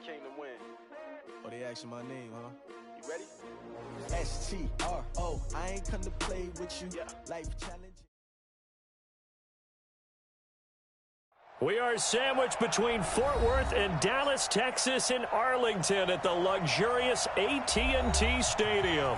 came to win. Oh, they asking my name, huh? You ready? STRO. I ain't come to play with you. Yeah. Life challenge. We are sandwiched between Fort Worth and Dallas, Texas, and Arlington at the luxurious AT&T Stadium.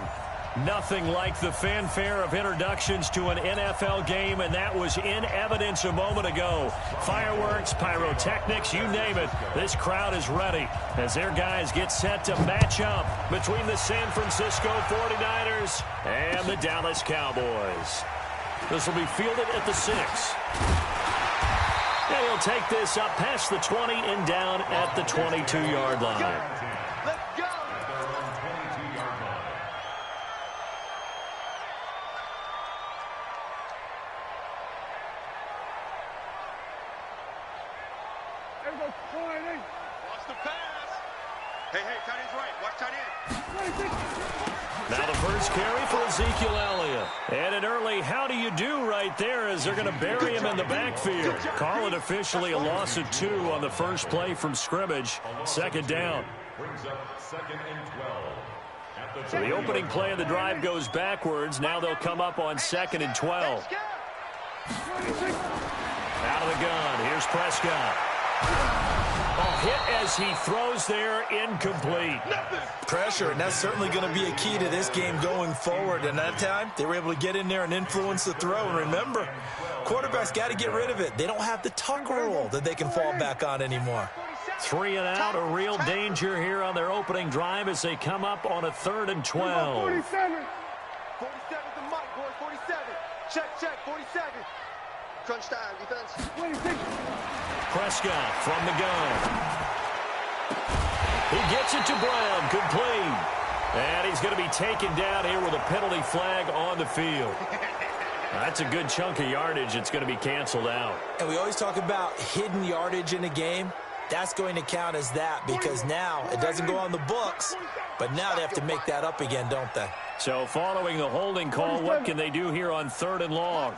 Nothing like the fanfare of introductions to an NFL game, and that was in evidence a moment ago. Fireworks, pyrotechnics, you name it. This crowd is ready as their guys get set to match up between the San Francisco 49ers and the Dallas Cowboys. This will be fielded at the 6. And he'll take this up past the 20 and down at the 22-yard line. Let's go! Everybody quiet. Watch the pass. Hey, tight end's right. Watch tight end. Now the first carry for Ezekiel Elliott. And an early how do you do right there as they're going to bury him in the backfield. Call it officially a loss of 2 on the first play from scrimmage. Second down. So the opening play of the drive goes backwards. Now they'll come up on 2nd and 12. Out of the gun. Here's Prescott. Hit as he throws there, incomplete. Pressure, and that's certainly going to be a key to this game going forward. And that time, they were able to get in there and influence the throw. And remember, quarterbacks got to get rid of it. They don't have the tuck rule that they can fall back on anymore. 3 and out, a real danger here on their opening drive as they come up on a 3rd and 12. 47. 47 the mic, boys. 47. Check. 47. Crunch time, defense. 26. Prescott from the gun. He gets it to Brown, complete. And he's going to be taken down here with a penalty flag on the field. That's a good chunk of yardage. It's going to be canceled out. And we always talk about hidden yardage in a game. That's going to count as that because now it doesn't go on the books, but now they have to make that up again, don't they? So following the holding call, what can they do here on 3rd and long?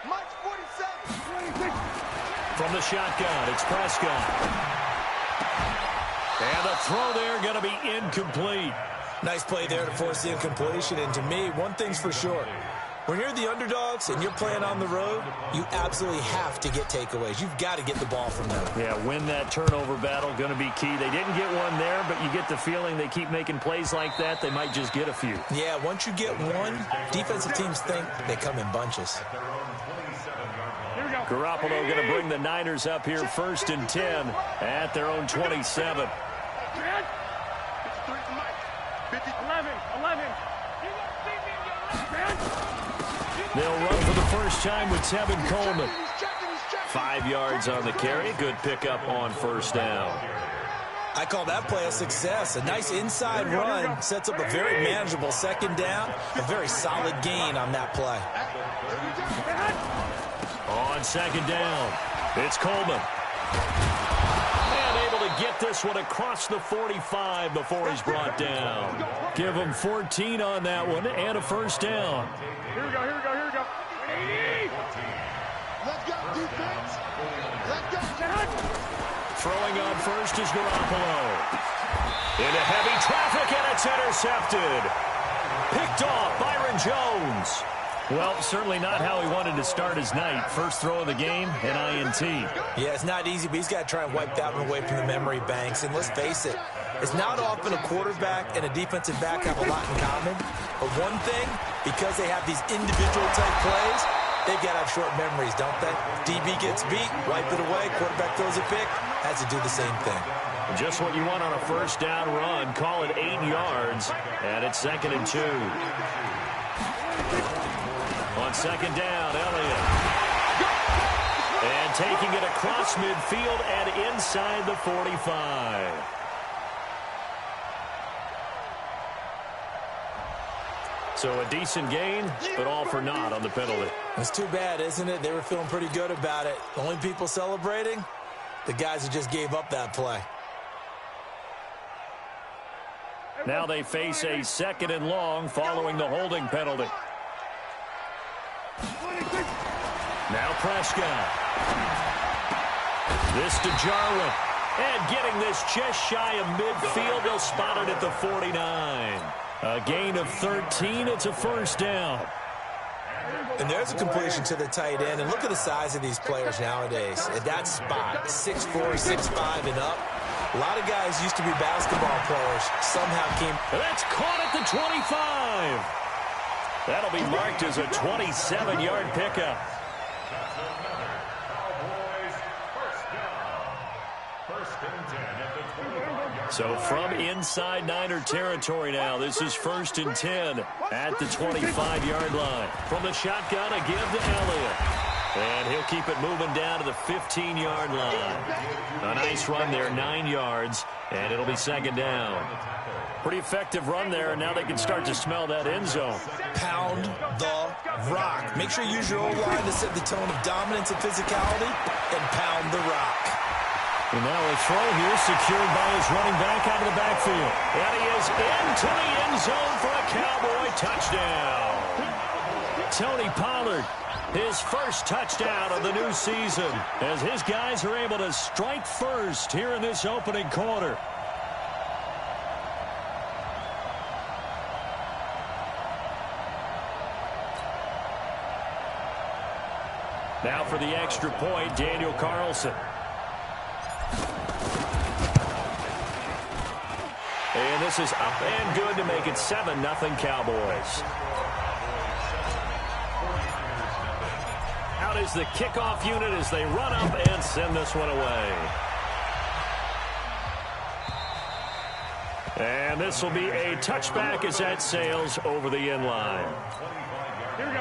Mike's 47. From the shotgun, it's Prescott. And the throw there going to be incomplete. Nice play there to force the incompletion. And to me, one thing's for sure. When you're the underdogs and you're playing on the road, you absolutely have to get takeaways. You've got to get the ball from them. Yeah, win that turnover battle, going to be key. They didn't get one there, but you get the feeling they keep making plays like that, they might just get a few. Yeah, once you get one, defensive teams think they come in bunches. Garoppolo going to bring the Niners up here 1st and 10 at their own 27. 11. They'll run for the first time with Tevin Coleman. 5 yards on the carry. Good pickup on 1st down. I call that play a success. A nice inside run sets up a very manageable 2nd down. A very solid gain on that play. On 2nd down, it's Coleman. And able to get this one across the 45 before he's brought down. Give him 14 on that one and a 1st down. Here we go. 80. Let's go, defense. Let's go. Throwing on first is Garoppolo. Into heavy traffic, and it's intercepted. Picked off Byron Jones. Well, certainly not how he wanted to start his night. First throw of the game, an INT. Yeah, it's not easy, but he's got to try and wipe that one away from the memory banks. And let's face it, it's not often a quarterback and a defensive back have a lot in common. But one thing, because they have these individual type plays, they've got to have short memories, don't they? DB gets beat, wipe it away, quarterback throws a pick, has to do the same thing. Just what you want on a 1st down run. Call it 8 yards, and it's 2nd and 2. On 2nd down, Elliott. And taking it across midfield and inside the 45. So a decent gain, but all for naught on the penalty. It's too bad, isn't it? They were feeling pretty good about it. The only people celebrating, the guys who just gave up that play. Now they face a 2nd and long following the holding penalty. Now Prescott. This to Jarwin. And getting this just shy of midfield, they'll spot it at the 49. A gain of 13, it's a first down. And there's a completion to the tight end. And look at the size of these players nowadays. At that spot, 6'4", 6'5", and up. A lot of guys used to be basketball players. Somehow came. That's caught at the 25. That'll be marked as a 27-yard pickup. So from inside Niner territory now, this is 1st and 10 at the 25-yard line. From the shotgun, a give to Elliott. And he'll keep it moving down to the 15-yard line. A nice run there, 9 yards, and it'll be 2nd down. Pretty effective run there, and now they can start to smell that end zone. Pound the rock. Make sure you use your O-line to set the tone of dominance and physicality, and pound the rock. And now a throw here secured by his running back out of the backfield. And he is into the end zone for a Cowboy touchdown. Tony Pollard, his first touchdown of the new season, as his guys are able to strike first here in this opening quarter. Now for the extra point, Daniel Carlson. And this is up and good to make it 7-0 Cowboys. Out is the kickoff unit as they run up and send this one away. And this will be a touchback as that sails over the end line.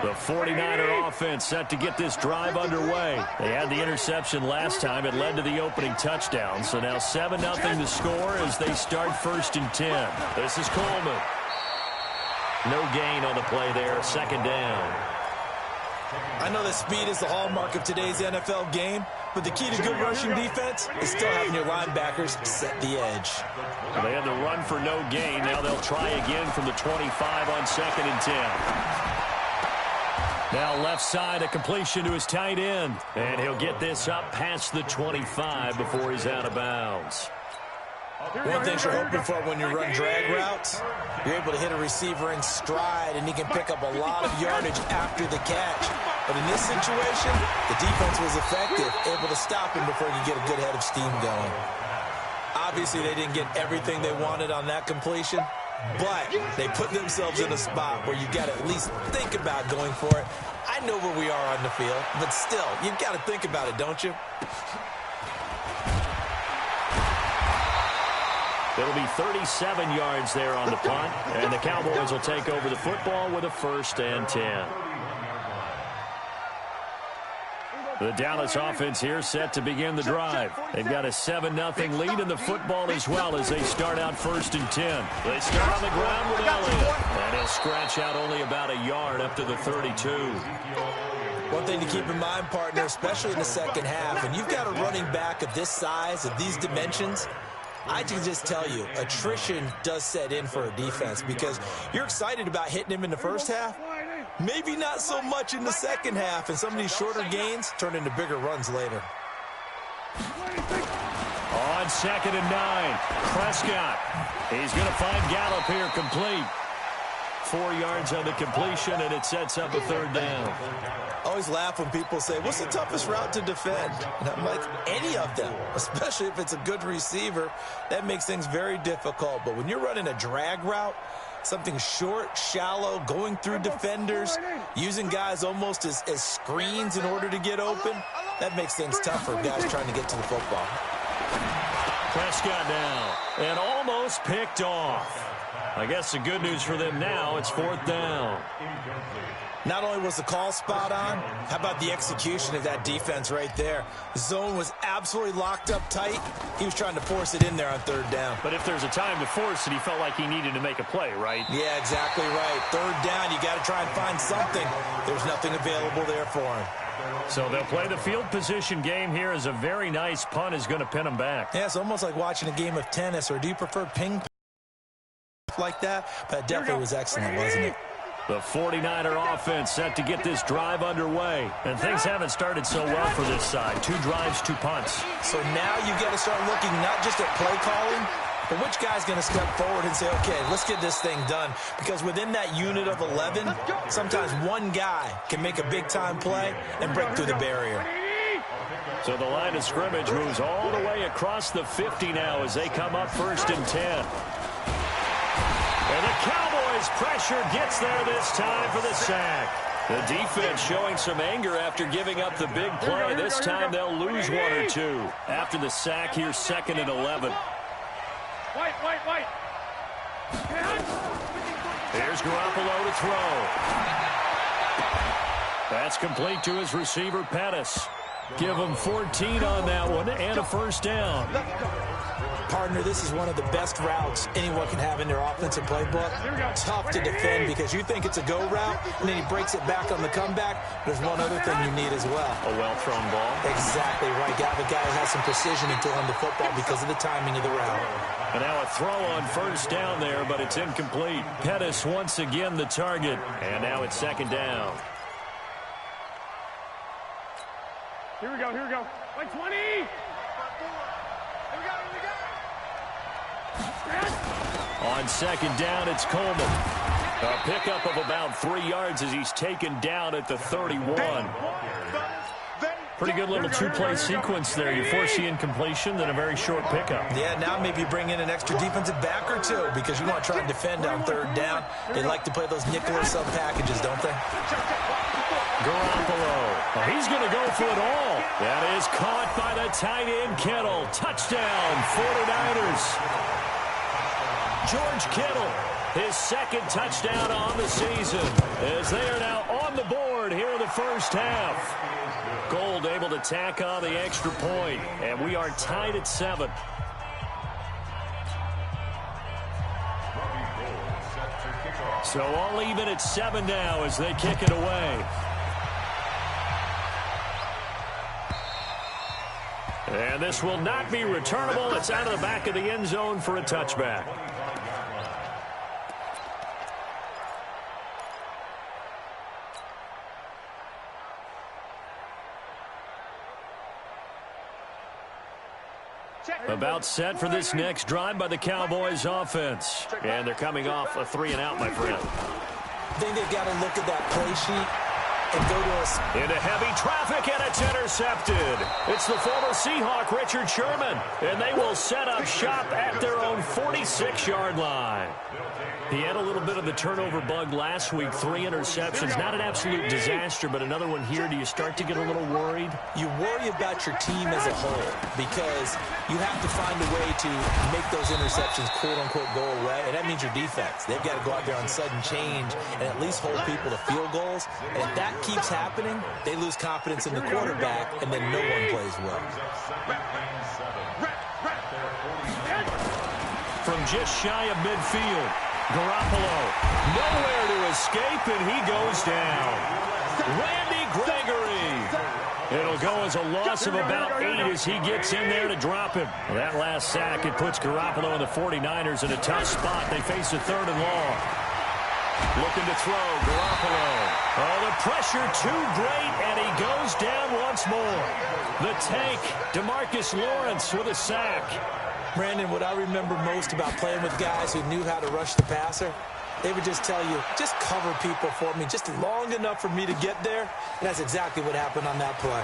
The 49er offense set to get this drive underway. They had the interception last time. It led to the opening touchdown. So now 7-0 to score as they start 1st and 10. This is Coleman. No gain on the play there. 2nd down. I know that speed is the hallmark of today's NFL game, but the key to good rushing defense is still having your linebackers set the edge. Well, they had to run for no gain. Now they'll try again from the 25 on 2nd and 10. Now left side, a completion to his tight end. And he'll get this up past the 25 before he's out of bounds. One thing you're hoping for when you run drag routes, you're able to hit a receiver in stride, and he can pick up a lot of yardage after the catch. But in this situation, the defense was effective, able to stop him before he could get a good head of steam going. Obviously, they didn't get everything they wanted on that completion, but they put themselves in a spot where you've got to at least think about going for it. I know where we are on the field, but still, you've got to think about it, don't you? It'll be 37 yards there on the punt, and the Cowboys will take over the football with a 1st and 10. The Dallas offense here set to begin the drive. They've got a 7-0 lead in the football as well as they start out 1st and 10. They start on the ground with Elliott, and he'll scratch out only about a yard up to the 32. One thing to keep in mind, partner, especially in the second half, and you've got a running back of this size, of these dimensions, I can just tell you, attrition does set in for a defense because you're excited about hitting him in the first half. Maybe not so much in the second half, and some of these shorter gains turn into bigger runs later. On 2nd and 9, Prescott. He's going to find Gallup here complete. 4 yards on the completion, and it sets up a 3rd down. I always laugh when people say, what's the toughest route to defend? And I'm like, any of them, especially if it's a good receiver. That makes things very difficult. But when you're running a drag route, something short, shallow, going through defenders, using guys almost as screens in order to get open, that makes things tough for guys trying to get to the football. Prescott now, and almost picked off. I guess the good news for them now, it's 4th down. Not only was the call spot on, how about the execution of that defense right there? The zone was absolutely locked up tight. He was trying to force it in there on 3rd down. But if there's a time to force it, he felt like he needed to make a play, right? Yeah, exactly right. 3rd down, you got to try and find something. There's nothing available there for him. So they'll play the field position game here as a very nice punt is going to pin them back. Yeah, it's almost like watching a game of tennis, or do you prefer ping pong like that? But that definitely was excellent, wasn't it? The 49er offense set to get this drive underway. And things haven't started so well for this side. 2 drives, 2 punts. So now you got to start looking not just at play calling, but which guy's going to step forward and say, okay, let's get this thing done. Because within that unit of 11, sometimes one guy can make a big-time play and break through the barrier. So the line of scrimmage moves all the way across the 50 now as they come up 1st and 10. And the Cowboys' pressure gets there this time for the sack. The defense showing some anger after giving up the big play. This time they'll lose 1 or 2. After the sack, here's 2nd and 11. White. Here's Garoppolo to throw. That's complete to his receiver, Pettis. Give him 14 on that one and a 1st down. Partner, this is one of the best routes anyone can have in their offensive playbook. Tough to defend because you think it's a go route, and then he breaks it back on the comeback. There's one other thing you need as well. A well-thrown ball. Exactly right. Got the guy who has some precision in throwing the football because of the timing of the route. And now a throw on 1st down there, but it's incomplete. Pettis once again the target, and now it's 2nd down. Here we go. Like 20. On 2nd down, it's Coleman. A pickup of about 3 yards as he's taken down at the 31. Pretty good little 2-play sequence there. You force the incompletion, then a very short pickup. Yeah, now maybe bring in an extra defensive back or 2 because you want to try and defend on 3rd down. They like to play those nickel or sub packages, don't they? Garoppolo. Oh, he's going to go for it all. That is caught by the tight end, Kittle. Touchdown, 49ers. George Kittle, his 2nd touchdown on the season, as they are now on the board here in the 1st half. Gold able to tack on the extra point, and we are tied at 7. So all even at 7 now as they kick it away. And this will not be returnable. It's out of the back of the end zone for a touchback. About set for this next drive by the Cowboys offense. And they're coming off a 3-and-out, my friend. I think they've got to look at that play sheet and go to us. Into heavy traffic, and it's intercepted. It's the former Seahawk, Richard Sherman. And they will set up shop at their own 46-yard line. He had a little bit of a turnover bug last week, 3 interceptions. Not an absolute disaster, but another one here. Do you start to get a little worried? You worry about your team as a whole because you have to find a way to make those interceptions, quote-unquote, go away, and that means your defense. They've got to go out there on sudden change and at least hold people to field goals. And if that keeps happening, they lose confidence in the quarterback, and then no one plays well. From just shy of midfield, Garoppolo, nowhere to escape, and he goes down. Randy Gregory. It'll go as a loss of about 8 as he gets in there to drop him. That last sack, it puts Garoppolo and the 49ers in a tough spot. They face a 3rd and long. Looking to throw, Garoppolo. Oh, the pressure too great, and he goes down once more. The tank, DeMarcus Lawrence with a sack. Brandon, what I remember most about playing with guys who knew how to rush the passer, they would just tell you, just cover people for me, just long enough for me to get there. And that's exactly what happened on that play.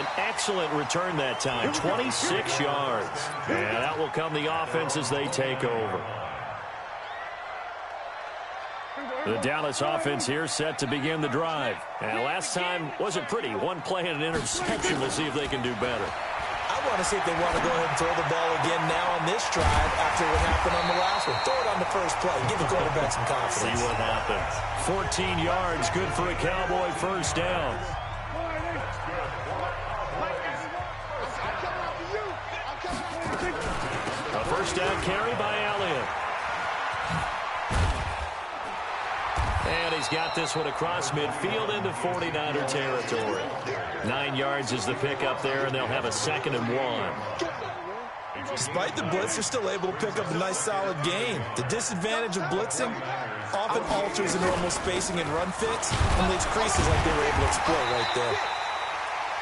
An excellent return that time, 26 yards. And out will come the offense as they take over. The Dallas offense here set to begin the drive. And last time wasn't pretty. 1 play and an interception. We'll see if they can do better. I want to see if they want to go ahead and throw the ball again now on this drive after what happened on the last one. Throw it on the first play. Give the quarterback some confidence. See what happens. 14 yards, good for a Cowboy 1st down. A 1st down carry by Elliott. And he's got this one across midfield into 49er territory. 9 yards is the pickup there, and they'll have a 2nd and 1. Despite the blitz, they're still able to pick up a nice, solid gain. The disadvantage of blitzing often alters the normal spacing and run fits and leaves creases like they were able to exploit right there.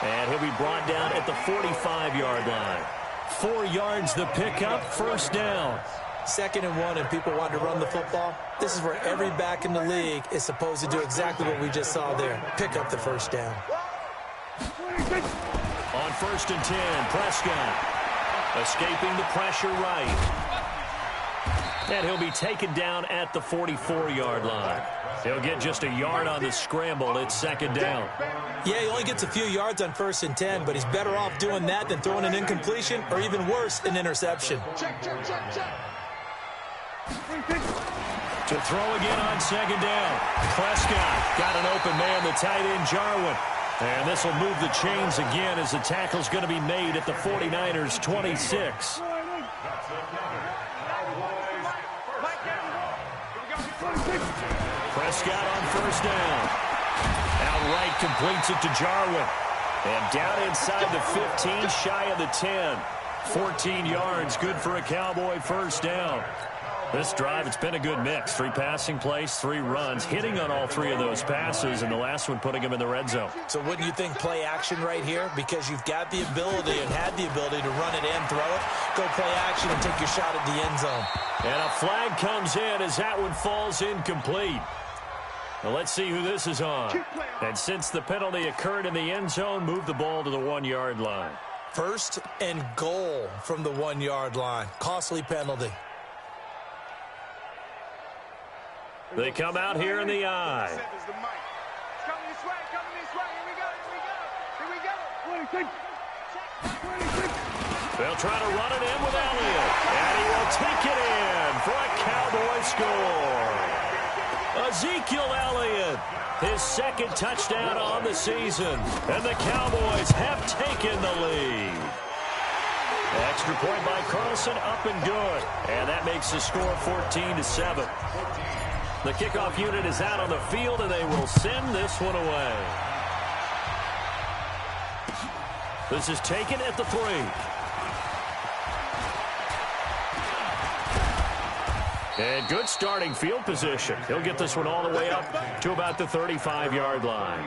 And he'll be brought down at the 45-yard line. 4 yards the pickup, first down. 2nd and 1, and people want to run the football. This is where every back in the league is supposed to do exactly what we just saw there. Pick up the first down. On 1st and 10, Prescott escaping the pressure right. And he'll be taken down at the 44-yard line. He'll get just a yard on the scramble. It's 2nd down. Yeah, he only gets a few yards on 1st and 10, but he's better off doing that than throwing an incompletion or even worse, an interception. To throw again on 2nd down. Prescott got an open man, the tight end Jarwin. And this will move the chains again as the tackle's going to be made at the 49ers' 26. Prescott on 1st down. Outright completes it to Jarwin. And down inside the 15, shy of the 10. 14 yards, good for a Cowboy first down. This drive, it's been a good mix. 3 passing plays, 3 runs, hitting on all 3 of those passes, and the last one putting him in the red zone. So wouldn't you think play action right here? Because you've got the ability and had the ability to run it and throw it. Go play action and take your shot at the end zone. And a flag comes in as that one falls incomplete. Well, let's see who this is on. And since the penalty occurred in the end zone, move the ball to the 1-yard line. 1st and goal from the 1-yard line. Costly penalty. They come out here in the eye. They'll try to run it in with Elliott. And he will take it in for a Cowboy score. Ezekiel Elliott, his 2nd touchdown on the season. And the Cowboys have taken the lead. Extra point by Carlson, up and good. And that makes the score 14-7. The kickoff unit is out on the field, and they will send this one away. This is taken at the 3. And good starting field position. He'll get this one all the way up to about the 35-yard line.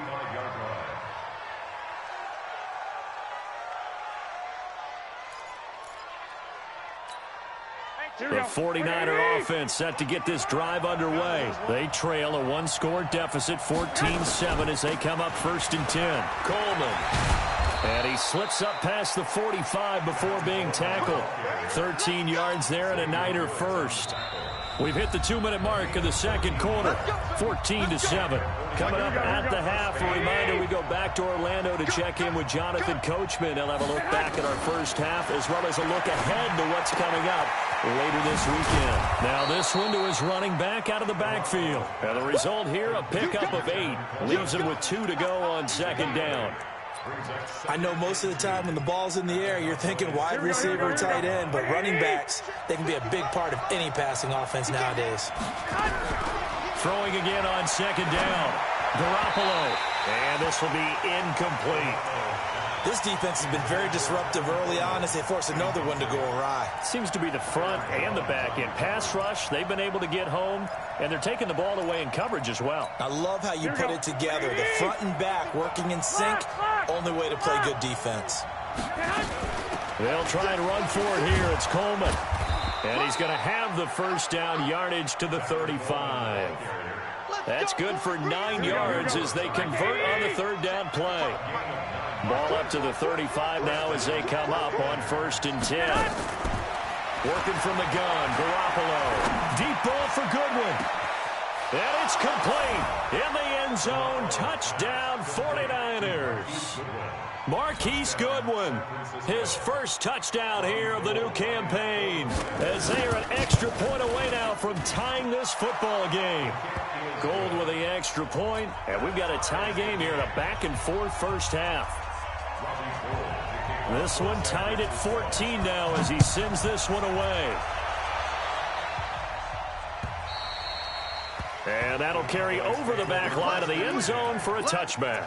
The 49er offense set to get this drive underway. They trail a 1-score deficit, 14-7, as they come up 1st and 10. Coleman. And he slips up past the 45 before being tackled. 13 yards there and a Niner first. We've hit the 2-minute mark of the 2nd quarter, 14-7. Coming up at the half, a reminder, we go back to Orlando to check in with Jonathan Coachman. He'll have a look back at our first half as well as a look ahead to what's coming up later this weekend. Now this one to his running back out of the backfield. And the result here, a pickup of 8. Leaves him with 2 to go on 2nd down. I know most of the time when the ball's in the air, you're thinking wide receiver, tight end, but running backs, they can be a big part of any passing offense nowadays. Throwing again on 2nd down. Garoppolo. And this will be incomplete. This defense has been very disruptive early on as they force another one to go awry. Seems to be the front and the back end. Pass rush, they've been able to get home, and they're taking the ball away in coverage as well. I love how you put it together. The front and back working in sync, only way to play good defense. They'll try and run for it here. It's Coleman. And he's going to have the first down, yardage to the 35. That's good for 9 yards as they convert on the 3rd down play. Ball up to the 35 now as they come up on 1st and 10. Working from the gun, Garoppolo. Deep ball for Goodwin. And it's complete. In the end zone, touchdown 49ers. Marquise Goodwin, his first touchdown here of the new campaign, as they are an extra point away now from tying this football game. Gold with the extra point, and we've got a tie game here in a back-and-forth first half. This one tied at 14 now as he sends this one away. And that'll carry over the back line of the end zone for a touchback.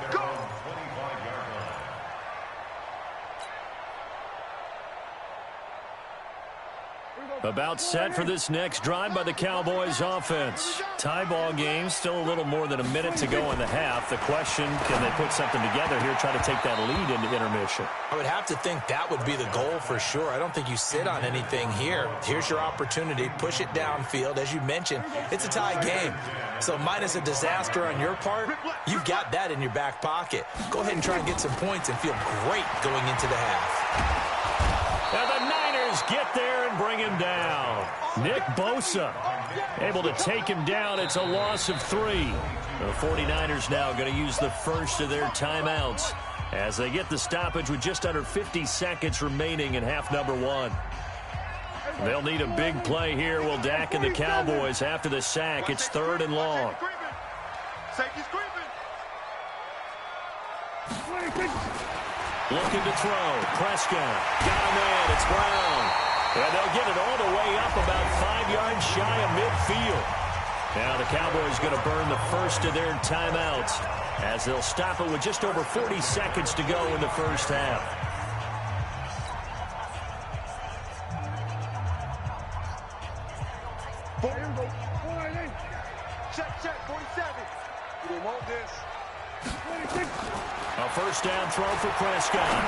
About set for this next drive by the Cowboys offense. Tie ball game, still a little more than a minute to go in the half. The question, can they put something together here, try to take that lead into intermission? I would have to think that would be the goal for sure. I don't think you sit on anything here. Here's your opportunity. Push it downfield. As you mentioned, it's a tie game. So minus a disaster on your part, you've got that in your back pocket. Go ahead and try and get some points and feel great going into the half. And the Niners get there and bring him down. Nick Bosa able to take him down. It's a loss of 3. The 49ers now going to use the first of their timeouts as they get the stoppage with just under 50 seconds remaining in half number 1. They'll need a big play here. Will Dak and the Cowboys after the sack. It's 3rd and long. Looking to throw. Prescott. Got a man. It's Brown. And they'll get it all the way up about 5 yards shy of midfield. Now the Cowboys going to burn the first of their timeouts as they'll stop it with just over 40 seconds to go in the first half. Check, 47. You didn't want this. A first down throw for Prescott.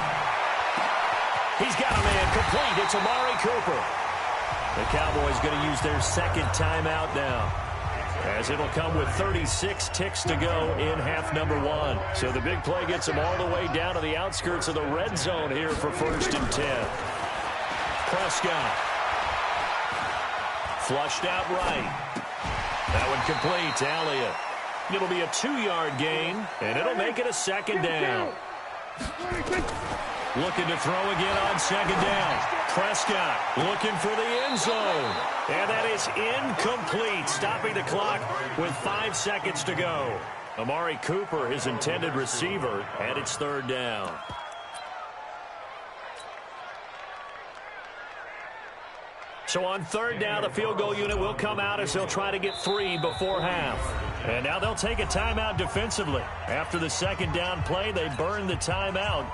He's got a man complete. It's Amari Cooper. The Cowboys going to use their second timeout now, as it'll come with 36 ticks to go in half number 1. So the big play gets them all the way down to the outskirts of the red zone here for 1st and 10. Prescott. Flushed out right. That one complete to Elliott. It'll be a 2-yard gain, and it'll make it a 2nd down. Looking to throw again on 2nd down. Prescott looking for the end zone. And that is incomplete, stopping the clock with 5 seconds to go. Amari Cooper, his intended receiver, and it's 3rd down. So on 3rd down, the field goal unit will come out as they'll try to get 3 before half. And now they'll take a timeout defensively. After the 2nd down play, they burn the timeout,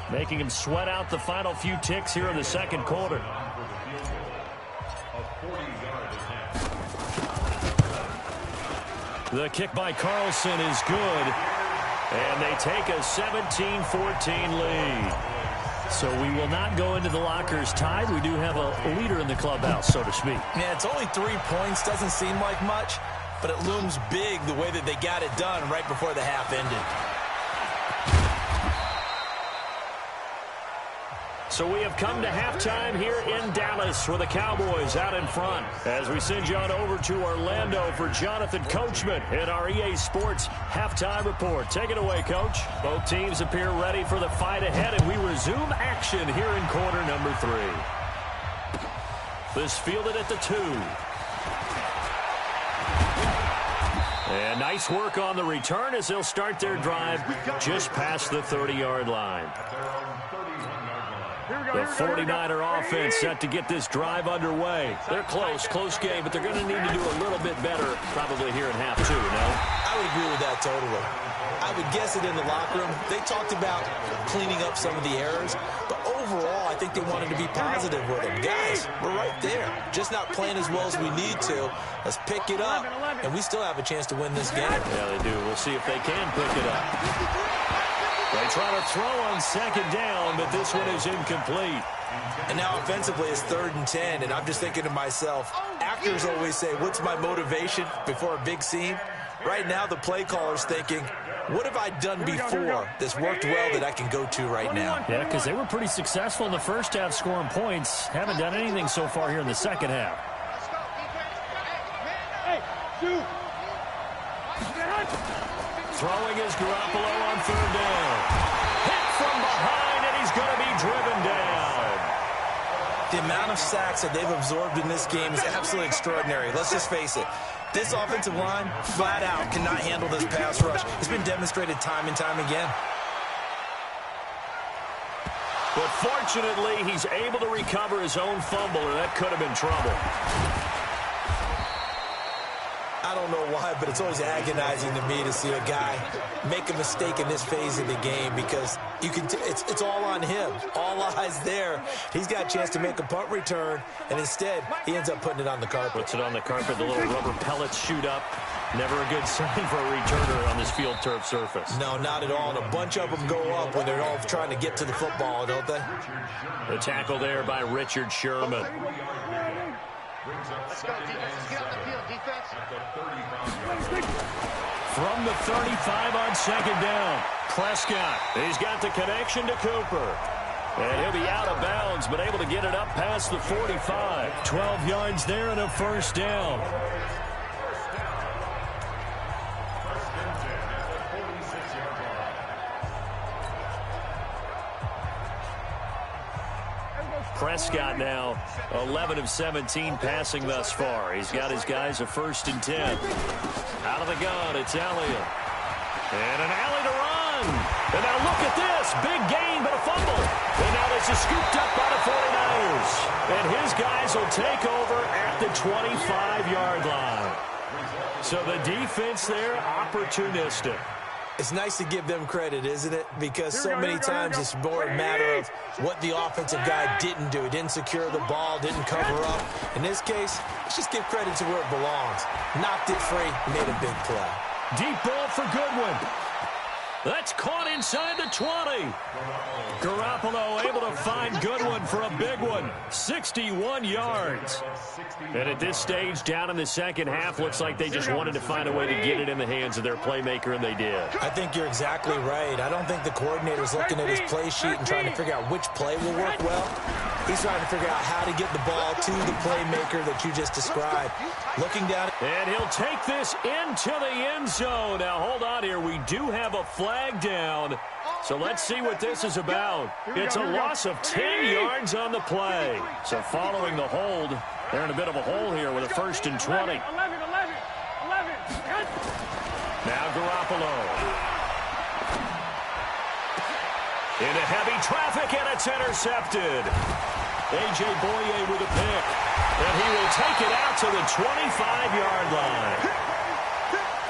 making him sweat out the final few ticks here in the 2nd quarter. The kick by Carlson is good, and they take a 17-14 lead. So we will not go into the lockers tied. We do have a leader in the clubhouse, so to speak. Yeah, it's only 3 points. Doesn't seem like much, but it looms big the way that they got it done right before the half ended. So we have come to halftime here in Dallas with the Cowboys out in front. As we send you on over to Orlando for Jonathan Coachman in our EA Sports Halftime Report. Take it away, Coach. Both teams appear ready for the fight ahead, and we resume action here in quarter number 3. This fielded at the 2. And nice work on the return as they'll start their drive just past the 30-yard line. The 49er offense set to get this drive underway. They're close game, but they're going to need to do a little bit better probably here in half 2, no? I would agree with that totally. I would guess it in the locker room. They talked about cleaning up some of the errors, but overall, I think they wanted to be positive with them. Guys, we're right there. Just not playing as well as we need to. Let's pick it up, and we still have a chance to win this game. Yeah, they do. We'll see if they can pick it up. They try to throw on 2nd down, but this one is incomplete. And now offensively it's 3rd and 10, and I'm just thinking to myself, actors always say, what's my motivation before a big scene? Right now the play caller's thinking, what have I done before that's worked well that I can go to right now? Yeah, because they were pretty successful in the first half scoring points. Haven't done anything so far here in the 2nd half. Throwing is Garoppolo on 3rd down. Hit from behind, and he's going to be driven down. The amount of sacks that they've absorbed in this game is absolutely extraordinary. Let's just face it. This offensive line, flat out, cannot handle this pass rush. It's been demonstrated time and time again. But fortunately, he's able to recover his own fumble, or that could have been trouble. I don't know why, but it's always agonizing to me to see a guy make a mistake in this phase of the game because you can it's all on him. All eyes there. He's got a chance to make a punt return, and instead he ends up putting it on the carpet. Puts it on the carpet. The little rubber pellets shoot up. Never a good sign for a returner on this field turf surface. No, not at all. And a bunch of them go up when they're all trying to get to the football, don't they? The tackle there by Richard Sherman. Let's go, defense. Let's get on the field, defense. From the 35 on second down, Prescott. He's got the connection to Cooper. And he'll be out of bounds, but able to get it up past the 45. 12 yards there and a first down. Prescott now 11 of 17 passing thus far. He's got his guys a 1st and 10. Out of the gun, it's Elliott. And an alley to run. And now look at this. Big gain, but a fumble. And now this is scooped up by the 49ers. And his guys will take over at the 25-yard line. So the defense there, opportunistic. It's nice to give them credit, isn't it? Because so many times it's more a matter of what the offensive guy didn't do. He didn't secure the ball, didn't cover up. In this case, let's just give credit to where it belongs. Knocked it free, made a big play. Deep ball for Goodwin. That's caught inside the 20. Garoppolo able to find Goodwin for a big one. 61 yards. And at this stage, down in the second half, looks like they just wanted to find a way to get it in the hands of their playmaker, and they did. I think you're exactly right. I don't think the coordinator's looking at his play sheet and trying to figure out which play will work well. He's trying to figure out how to get the ball to the playmaker that you just described. Looking down. And he'll take this into the end zone. Now, hold on here. We do have a flag down. So let's see what this is about. It's a loss of 10 yards on the play. So following the hold, they're in a bit of a hole here with a 1st and 20. 11. Now Garoppolo. Into heavy traffic, and it's intercepted. A.J. Boye with a pick. And he will take it out to the 25-yard line.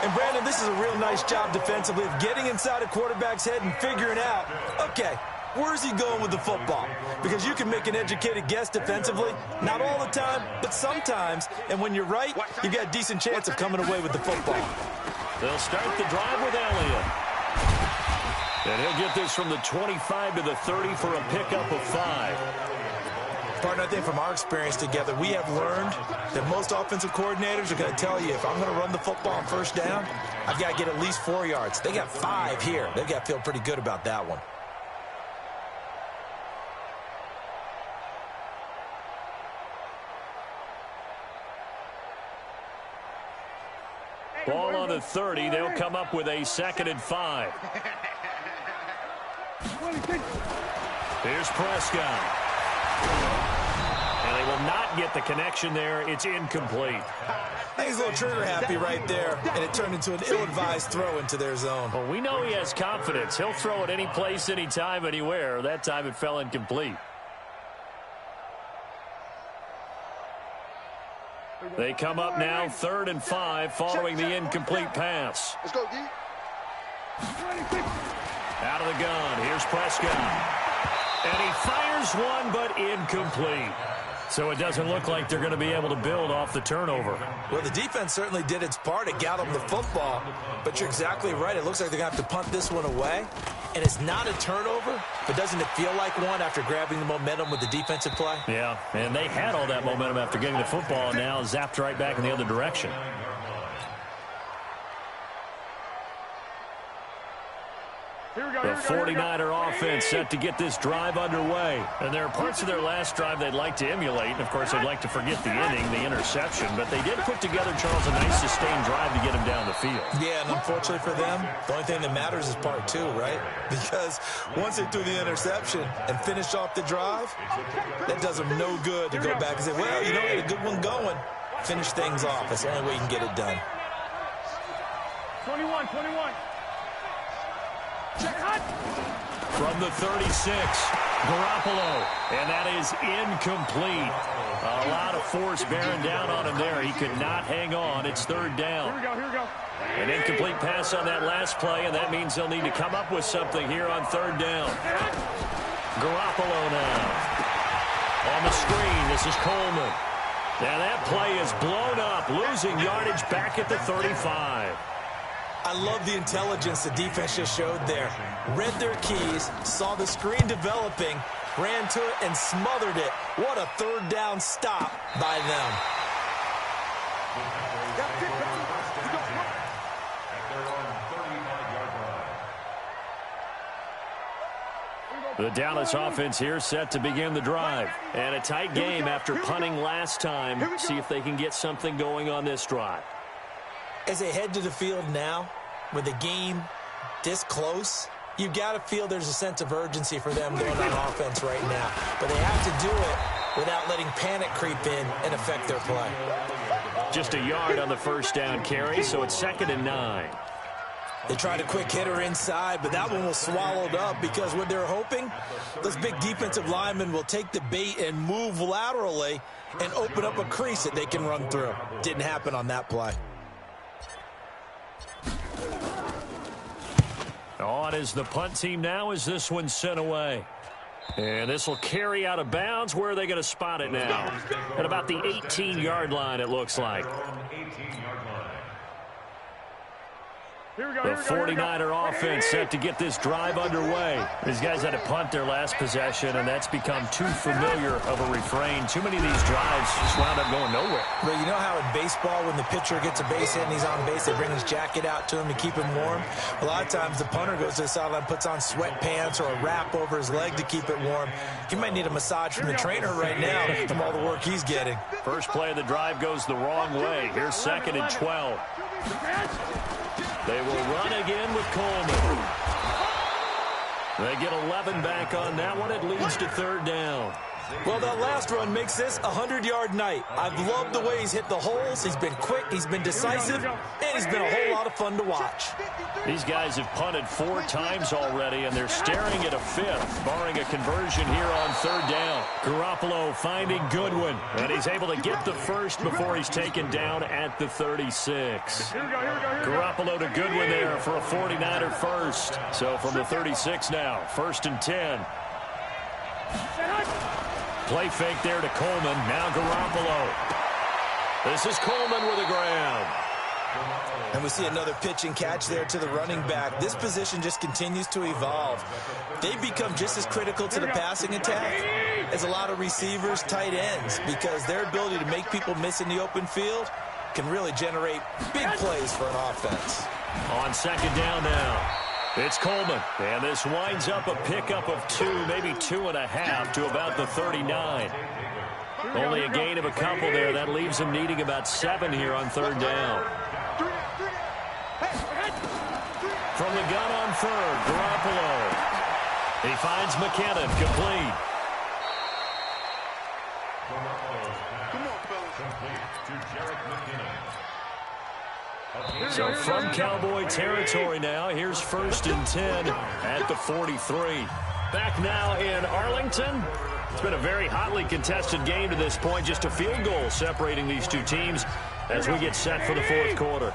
And, Brandon, this is a real nice job defensively of getting inside a quarterback's head and figuring out, okay, where's he going with the football? Because you can make an educated guess defensively, not all the time, but sometimes. And when you're right, you've got a decent chance of coming away with the football. They'll start the drive with Elliott. And he'll get this from the 25 to the 30 for a pickup of 5. Partner, I think from our experience together, we have learned that most offensive coordinators are going to tell you, if I'm going to run the football on 1st down, I've got to get at least 4 yards. They got 5 here. They've got to feel pretty good about that one. Ball on the 30. They'll come up with a 2nd and 5. Here's Prescott. And they will not get the connection there. It's incomplete. I think he's a little trigger happy right there, and it turned into an ill-advised throw into their zone. Well, we know he has confidence. He'll throw it any place, anytime, anywhere. That time it fell incomplete. They come up now 3rd and 5 following the incomplete pass. Let's go, D. Out of the gun. Here's Prescott. And he fires one, but incomplete. So it doesn't look like they're going to be able to build off the turnover. Well, the defense certainly did its part. It got them the football. But you're exactly right. It looks like they're going to have to punt this one away. And it's not a turnover, but doesn't it feel like one after grabbing the momentum with the defensive play? Yeah, and they had all that momentum after getting the football, and now zapped right back in the other direction. The 49er offense set to get this drive underway. And there are parts of their last drive they'd like to emulate. And, of course, they'd like to forget the inning, the interception. But they did put together, Charles, a nice sustained drive to get him down the field. Yeah, and unfortunately for them, the only thing that matters is part 2, right? Because once they threw the interception and finished off the drive, that does them no good to go back and say, well, you know, we had a good one going. Finish things off. That's the only way you can get it done. 21. From the 36, Garoppolo, and that is incomplete. A lot of force bearing down on him there. He could not hang on. It's third down. Here we go. An incomplete pass on that last play, and that means they'll need to come up with something here on third down. Garoppolo now. On the screen, this is Coleman. Now that play is blown up, losing yardage back at the 35. I love the intelligence the defense just showed there. Read their keys, saw the screen developing, ran to it, and smothered it. What a third down stop by them. The Dallas offense here set to begin the drive. And a tight game after punting last time. See if they can get something going on this drive. As they head to the field now, with the game this close, you've got to feel there's a sense of urgency for them going on offense right now. But they have to do it without letting panic creep in and affect their play. Just a yard on the first down carry, so it's 2nd and 9. They tried a quick hitter inside, but that one was swallowed up because what they're hoping, those big defensive linemen will take the bait and move laterally and open up a crease that they can run through. Didn't happen on that play. On is the punt team now as this one's sent away. And this will carry out of bounds. Where are they going to spot it now? At about the 18-yard line, it looks like. The 49er offense set to get this drive underway. These guys had to punt their last possession, and that's become too familiar of a refrain. Too many of these drives just wound up going nowhere. But you know how in baseball, when the pitcher gets a base hit and he's on base, they bring his jacket out to him to keep him warm? A lot of times the punter goes to the sideline, puts on sweatpants or a wrap over his leg to keep it warm. He might need a massage from the trainer right now from all the work he's getting. First play of the drive goes the wrong way. Here's 2nd and 12. They will run again with Coleman. They get 11 back on that one. It leads to third down. Well, that last run makes this a 100-yard night. I've loved the way he's hit the holes. He's been quick, he's been decisive, and he's been a whole lot of fun to watch. These guys have punted 4 times already, and they're staring at a 5th, barring a conversion here on third down. Garoppolo finding Goodwin, and he's able to get the first before he's taken down at the 36. Garoppolo to Goodwin there for a 49er first. So from the 36 now, 1st and 10. Play fake there to Coleman. Now Garoppolo. This is Coleman with a grab. And we see another pitch and catch there to the running back. This position just continues to evolve. They've become just as critical to the passing attack as a lot of receivers, tight ends, because their ability to make people miss in the open field can really generate big plays for an offense. On 2nd down now. It's Coleman, and this winds up a pickup of 2, maybe 2.5 to about the 39. Only a gain of a couple there. That leaves him needing about 7 here on third down. From the gun on third, Garoppolo. He finds McKinnon, complete. So from Cowboy territory now, here's 1st and 10 at the 43. Back now in Arlington. It's been a very hotly contested game to this point. Just a field goal separating these two teams as we get set for the 4th quarter.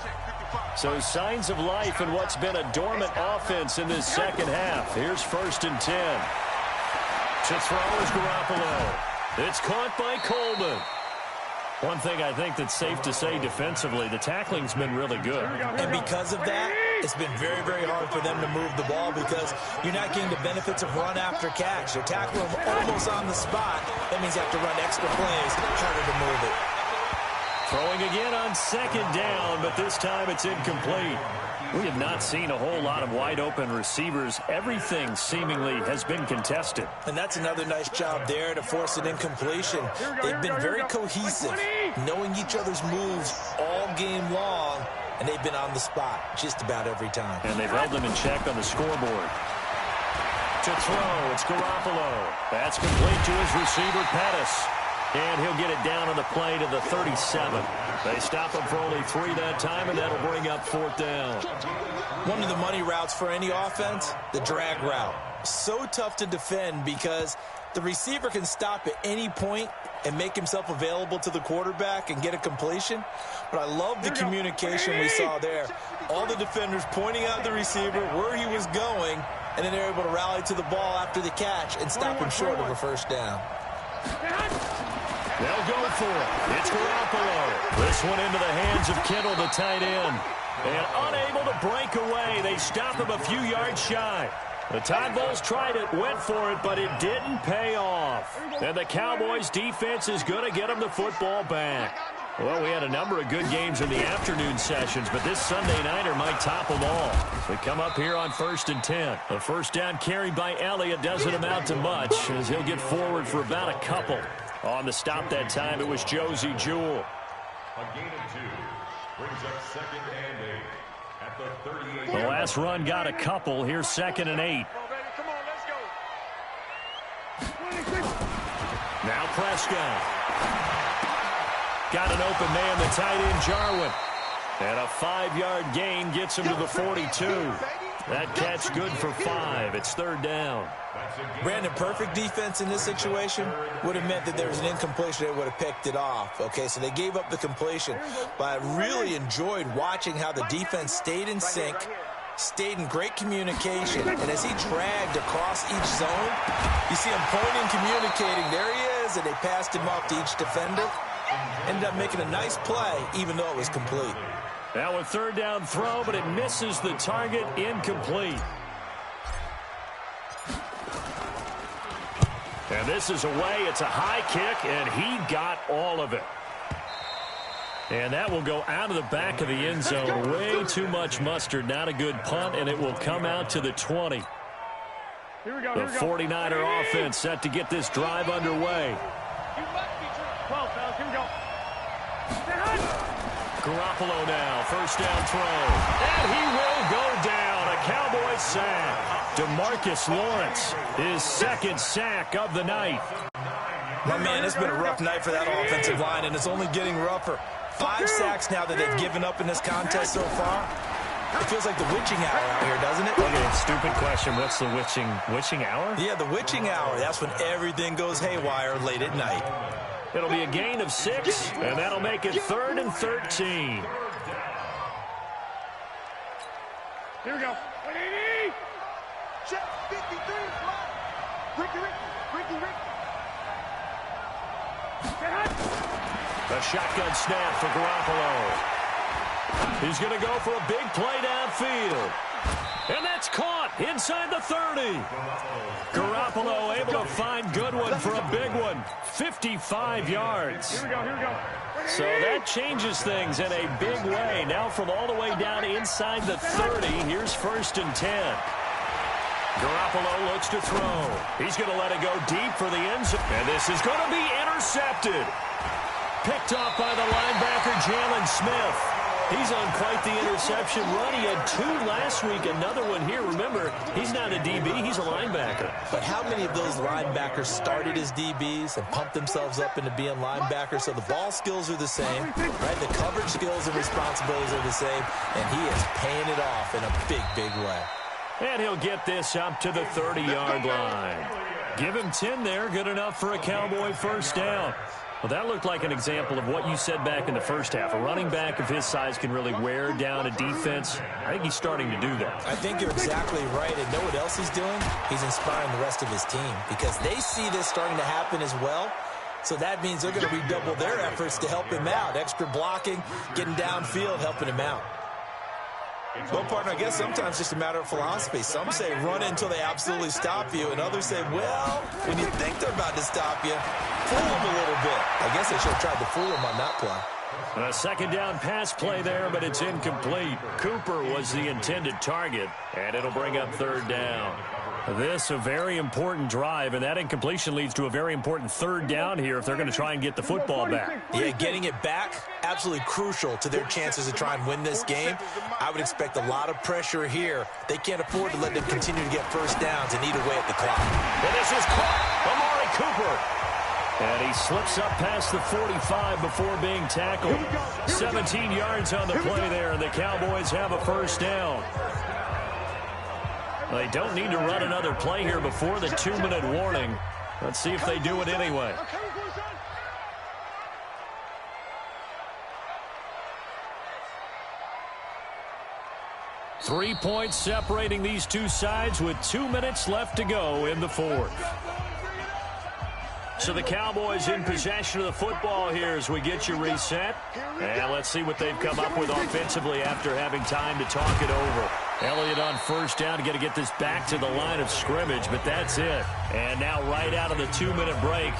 So signs of life in what's been a dormant offense in this second half. Here's 1st and 10. To throw is Garoppolo. It's caught by Coleman. One thing I think that's safe to say defensively, the tackling's been really good. And because of that, it's been very, very hard for them to move the ball because you're not getting the benefits of run after catch. You're tackling them almost on the spot. That means you have to run extra plays, harder to move it. Throwing again on 2nd down, but this time it's incomplete. We have not seen a whole lot of wide-open receivers. Everything seemingly has been contested. And that's another nice job there to force an incompletion. They've been very cohesive, knowing each other's moves all game long, and they've been on the spot just about every time. And they've held them in check on the scoreboard. To throw, it's Garoppolo. That's complete to his receiver, Pettis. And he'll get it down on the play to the 37. They stop him for only 3 that time, and that'll bring up 4th down. One of the money routes for any offense, the drag route. So tough to defend because The receiver can stop at any point and make himself available to the quarterback and get a completion. But I love the communication we saw there. All the defenders pointing out the receiver, where he was going, and then they're able to rally to the ball after the catch and stop him short of a first down. They'll go for it. It's Garoppolo. This one into the hands of Kittle, the tight end. And unable to break away. They stop him a few yards shy. The Tide Bulls tried it, went for it, but it didn't pay off. And the Cowboys defense is going to get them the football back. Well, we had a number of good games in the afternoon sessions, but this Sunday nighter might top them all. We come up here on 1st and 10. A first down carry by Elliott doesn't amount to much, as he'll get forward for about a couple. On the stop that time, it was Josie Jewell. A gain of 2 brings up 2nd and 8 at the 38. The last run got a couple. Here's 2nd and 8. Come on, let's go. Now Prescott. Got an open man, the tight end Jarwin. And a 5-yard gain gets him to the 42. That catch good for 5. It's 3rd down. Brandon, perfect defense in this situation would have meant that there was an incompletion. They would have picked it off. Okay, so they gave up the completion. But I really enjoyed watching how the defense stayed in sync, stayed in great communication. And as he dragged across each zone, you see him pointing, communicating. There he is, and they passed him off to each defender. Ended up making a nice play, even though it was complete. Now a 3rd down throw, but it misses the target, incomplete. And this is away. It's a high kick, and he got all of it. And that will go out of the back of the end zone. Way too much mustard. Not a good punt, and it will come out to the 20. Here we go. The 49er offense set to get this drive underway. 12, fellas. Here we go. Garoppolo now, first down throw. And he will go down. A Cowboys sack. DeMarcus Lawrence, his 2nd sack of the night. My man, it's been a rough night for that offensive line, and it's only getting rougher. 5 sacks now that they've given up in this contest so far. It feels like the witching hour out here, doesn't it? Okay, stupid question. What's the witching hour? Yeah, the witching hour. That's when everything goes haywire late at night. It'll be a gain of 6, and that'll make it 3rd and 13. Here we go. 180. Check 53. Ricky. The shotgun snap for Garoppolo. He's going to go for a big play downfield. And that's caught inside the 30. Garoppolo able to find Goodwin for a big one. 55 yards. Here we go. So that changes things in a big way. Now from all the way down inside the 30, here's 1st and 10. Garoppolo looks to throw. He's going to let it go deep for the end zone. And this is going to be intercepted. Picked off by the linebacker, Jalen Smith. He's on quite the interception run. He had 2 last week, another one here. Remember, he's not a DB, he's a linebacker. But how many of those linebackers started as DBs and pumped themselves up into being linebackers? So the ball skills are the same, right? The coverage skills and responsibilities are the same, and he is paying it off in a big, big way. And he'll get this up to the 30-yard line. Give him 10 there, good enough for a Cowboy first down. Well, that looked like an example of what you said back in the first half. A running back of his size can really wear down a defense. I think he's starting to do that. I think you're exactly right. And know what else he's doing? He's inspiring the rest of his team because they see this starting to happen as well. So that means they're going to redouble their efforts to help him out. Extra blocking, getting downfield, helping him out. Well, partner, I guess sometimes it's just a matter of philosophy. Some say run until they absolutely stop you, and others say, well, when you think they're about to stop you, fool them a little bit. I guess they should have tried to fool them on that play. A 2nd down pass play there, but it's incomplete. Cooper was the intended target, and it'll bring up 3rd down. This a very important drive, and that incompletion leads to a very important 3rd down here if they're going to try and get the football back. Yeah, getting it back, absolutely crucial to their chances to try and win this game. I would expect a lot of pressure here. They can't afford to let them continue to get first downs and eat away at the clock. And this is caught. Amari Cooper. And he slips up past the 45 before being tackled. 17 yards on the play there, and the Cowboys have a first down. They don't need to run another play here before the 2-minute warning. Let's see if they do it anyway. 3 points separating these two sides with 2 minutes left to go in the fourth. So the Cowboys in possession of the football here as we get you reset. And let's see what they've come up with offensively after having time to talk it over. Elliott on first down, got to get this back to the line of scrimmage, but that's it. And now right out of the 2-minute break,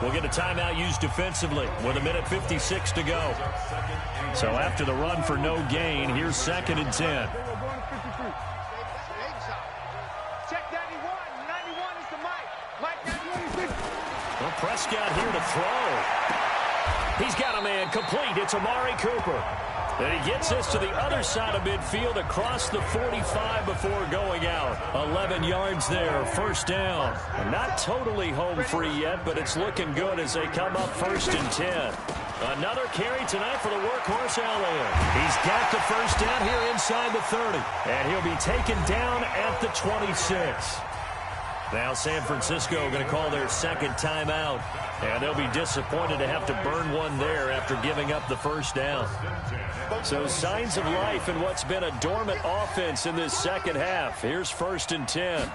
we'll get a timeout used defensively with 1:56 to go. So after the run for no gain, here's 2nd and 10. Check 91. 91 is the mic. Mike 91. Well, Prescott here to throw. He's got a man complete. It's Amari Cooper. And he gets this to the other side of midfield across the 45 before going out. 11 yards there, first down. Not totally home free yet, but it's looking good as they come up 1st and 10. Another carry tonight for the workhorse Elliott. He's got the first down here inside the 30. And he'll be taken down at the 26. Now San Francisco going to call their second timeout. And they'll be disappointed to have to burn one there after giving up the first down. So signs of life in what's been a dormant offense in this second half. Here's 1st and 10.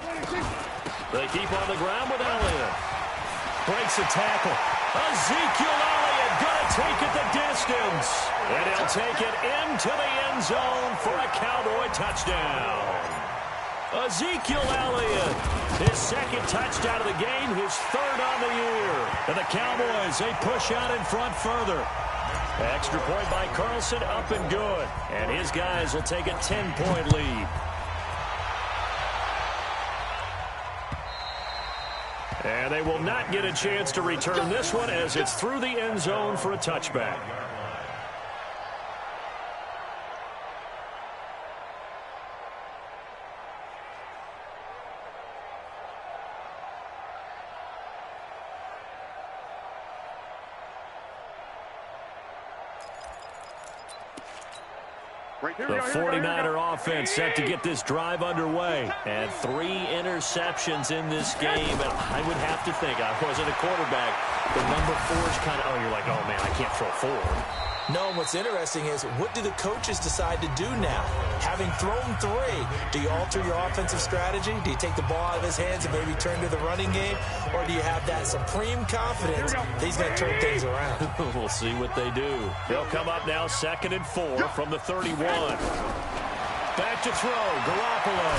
They keep on the ground with Elliott. Breaks a tackle. Ezekiel Elliott going to take it the distance. And he'll take it into the end zone for a Cowboy touchdown. Ezekiel Elliott, his 2nd touchdown of the game, his 3rd on the year. And the Cowboys, they push out in front further. Extra point by Carlson, up and good. And his guys will take a 10-point lead. And they will not get a chance to return this one as it's through the end zone for a touchback. The 49er offense set to get this drive underway. And 3 interceptions in this game. And I would have to think, I wasn't a quarterback, the number 4 is kind of, oh, you're like, oh, man, I can't throw 4. No, and what's interesting is, what do the coaches decide to do now? Having thrown 3, do you alter your offensive strategy? Do you take the ball out of his hands and maybe turn to the running game? Or do you have that supreme confidence that he's going to turn things around? We'll see what they do. They'll come up now 2nd and 4 from the 31. Back to throw, Garoppolo.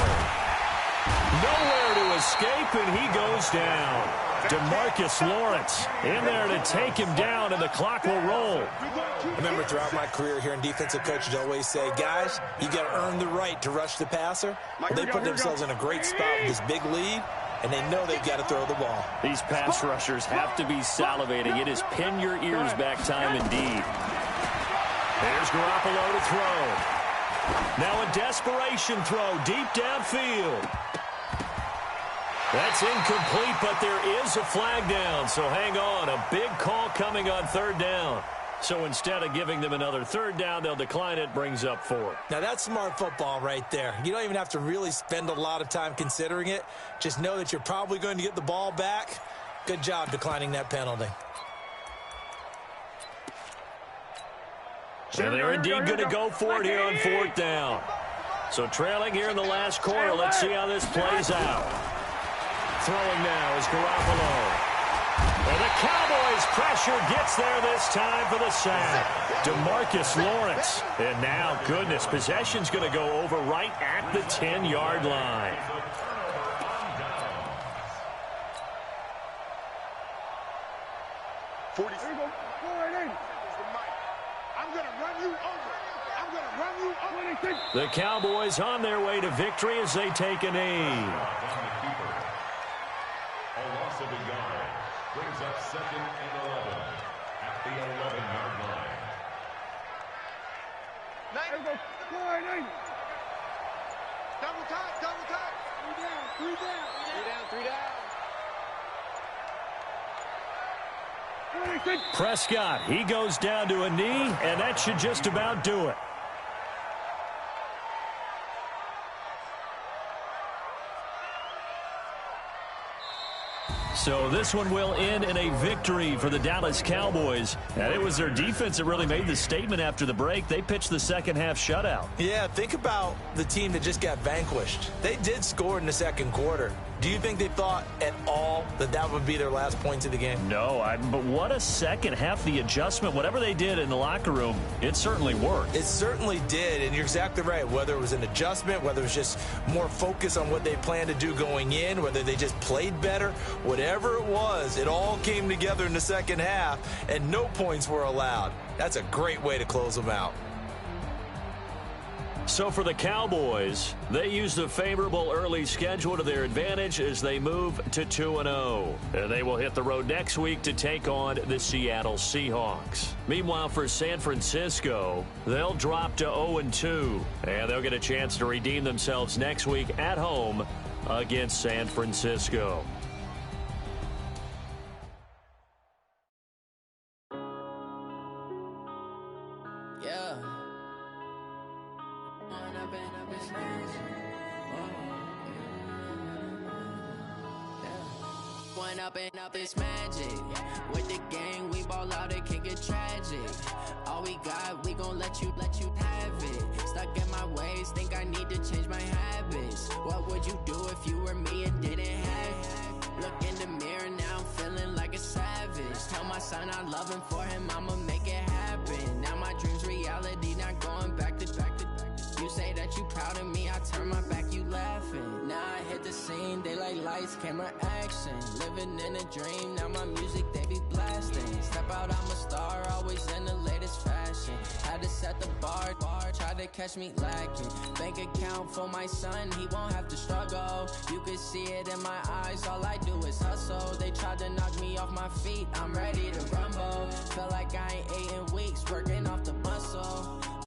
Nowhere to escape, and he goes down. DeMarcus Lawrence in there to take him down, and the clock will roll. I remember throughout my career here in defensive coaches always say, guys, you got to earn the right to rush the passer. Well, they put themselves in a great spot with this big lead, and they know they've got to throw the ball. These pass rushers have to be salivating. It is pin your ears back time indeed. There's Garoppolo to throw. Now a desperation throw deep downfield. That's incomplete, but there is a flag down, so hang on. A big call coming on 3rd down. So instead of giving them another 3rd down, they'll decline it, brings up 4. Now that's smart football right there. You don't even have to really spend a lot of time considering it. Just know that you're probably going to get the ball back. Good job declining that penalty. And they're indeed going to go for it here on 4th down. So trailing here in the last quarter, let's see how this plays out. Throwing now is Garoppolo. And the Cowboys' pressure gets there this time for the sack. DeMarcus Lawrence. And now, goodness, possession's going to go over right at the 10-yard line. The Cowboys on their way to victory as they take a knee. A loss of a yard brings up 2nd and 11 at the 11-yard line. 90. Double time. 3 down. Prescott, he goes down to a knee, and that should just about do it. So this one will end in a victory for the Dallas Cowboys. And it was their defense that really made the statement after the break. They pitched the second half shutout. Yeah, think about the team that just got vanquished. They did score in the second quarter. Do you think they thought at all that that would be their last points of the game? No, but what a second half. The adjustment, whatever they did in the locker room, it certainly worked. It certainly did, and you're exactly right. Whether it was an adjustment, whether it was just more focus on what they planned to do going in, whether they just played better, whatever it was, it all came together in the second half, and no points were allowed. That's a great way to close them out. So for the Cowboys, they used a favorable early schedule to their advantage as they move to 2-0. And they will hit the road next week to take on the Seattle Seahawks. Meanwhile, for San Francisco, they'll drop to 0-2. And they'll get a chance to redeem themselves next week at home against San Francisco. Up this magic with the gang, we ball out, it can get tragic. All we got, we gon' let you have it. Stuck in my ways, think I need to change my habits. What would you do if you were me and didn't have it? Look in the mirror now, I'm feeling like a savage. Tell my son I love him, for him I'ma make it happen. Now my dream's reality, not going back to. You say that you proud of me, I turn my back, you laughing. Now I hit the scene, daylight lights, camera action. Living in a dream, now my music, they be blasting. Step out, I'm a star, always in the latest fashion. Had to set the bar, try to catch me lacking. Bank account for my son, he won't have to struggle. You can see it in my eyes, all I do is hustle. They tried to knock me off my feet, I'm ready to rumble. Felt like I ain't ate in weeks, working off the muscle.